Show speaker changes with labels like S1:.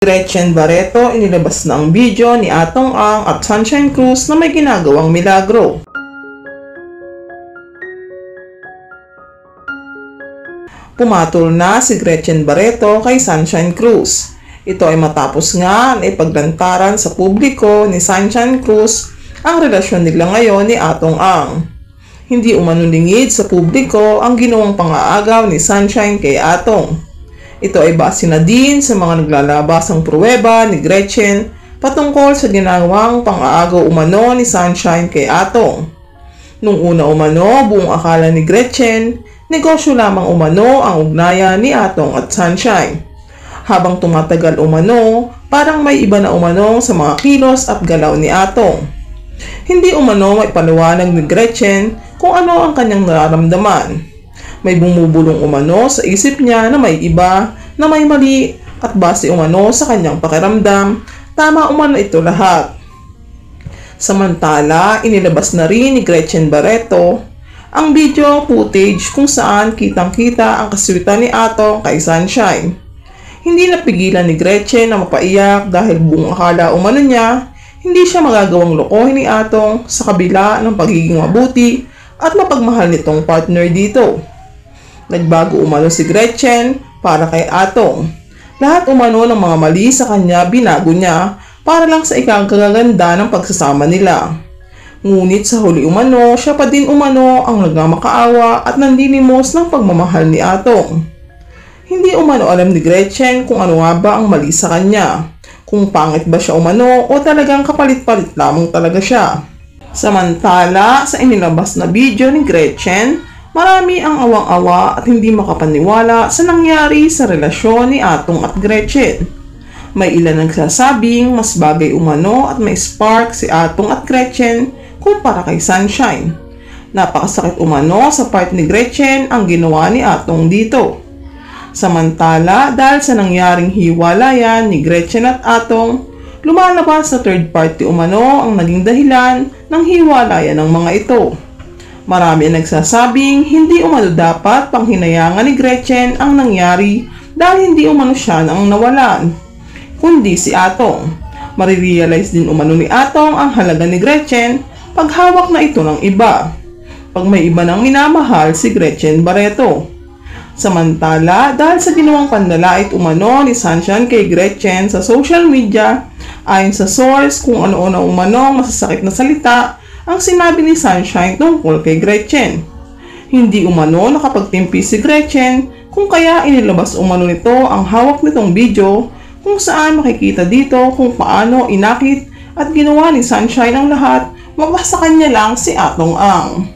S1: Gretchen Barreto, inilabas na ang video ni Atong Ang at Sunshine Cruz na may ginagawang milagro. Pumatol na si Gretchen Barreto kay Sunshine Cruz. Ito ay matapos nga na ipaglantaran sa publiko ni Sunshine Cruz ang relasyon nila ngayon ni Atong Ang. Hindi umanulingid sa publiko ang ginawang pang-aagaw ni Sunshine kay Atong. Ito ay base na din sa mga naglalabasang pruweba ni Gretchen patungkol sa ginawang pang-aagaw umano ni Sunshine kay Atong. Nung una umano, buong akala ni Gretchen, negosyo lamang umano ang ugnayan ni Atong at Sunshine. Habang tumatagal umano, parang may iba na umano sa mga kilos at galaw ni Atong. Hindi umano may paliwanag ni Gretchen kung ano ang kanyang nararamdaman. May bumubulong umano sa isip niya na may iba, na may mali, at base umano sa kanyang pakiramdam, tama umano ito lahat. Samantala, inilabas na rin ni Gretchen Barreto ang video footage kung saan kitang-kita ang kaswitan ni Atong kay Sunshine. Hindi napigilan ni Gretchen na mapaiyak dahil buong akala umano niya, hindi siya magagawang lokohin ni Atong sa kabila ng pagiging mabuti at mapagmahal nitong partner dito. Nagbago umano si Gretchen para kay Atong. Lahat umano ng mga mali sa kanya binago niya para lang sa ikakaganda ng pagsasama nila. Ngunit sa huli umano, siya pa din umano ang nagmamakaawa at nandinimos ng pagmamahal ni Atong. Hindi umano alam ni Gretchen kung ano nga ba ang mali sa kanya. Kung pangit ba siya umano o talagang kapalit-palit lamang talaga siya. Samantala, sa inilabas na video ni Gretchen, marami ang awang-awa at hindi makapaniwala sa nangyari sa relasyon ni Atong at Gretchen. May ilan nagsasabing mas bagay umano at may spark si Atong at Gretchen kumpara kay Sunshine. Napakasakit umano sa part ni Gretchen ang ginawa ni Atong dito. Samantala, dahil sa nangyaring hiwalayan ni Gretchen at Atong, lumalabas na third party umano ang naging dahilan ng hiwalayan ng mga ito. Marami ang nagsasabing hindi umano dapat panghinayangan ni Gretchen ang nangyari dahil hindi umano siya ang nawalan, kundi si Atong. Marirealize din umano ni Atong ang halaga ni Gretchen pag hawak na ito ng iba, pag may iba nang minamahal si Gretchen Barreto. Samantala, dahil sa ginawang panlalait umano ni Sunshine kay Gretchen sa social media, ayon sa source kung ano-ano umano masasakit na salita ang sinabi ni Sunshine tungkol kay Gretchen. Hindi umano nakapagtimpi si Gretchen kung kaya inilabas umano nito ang hawak nitong video kung saan makikita dito kung paano inakit at ginawa ni Sunshine ang lahat, mabasa kanya lang si Atong Ang.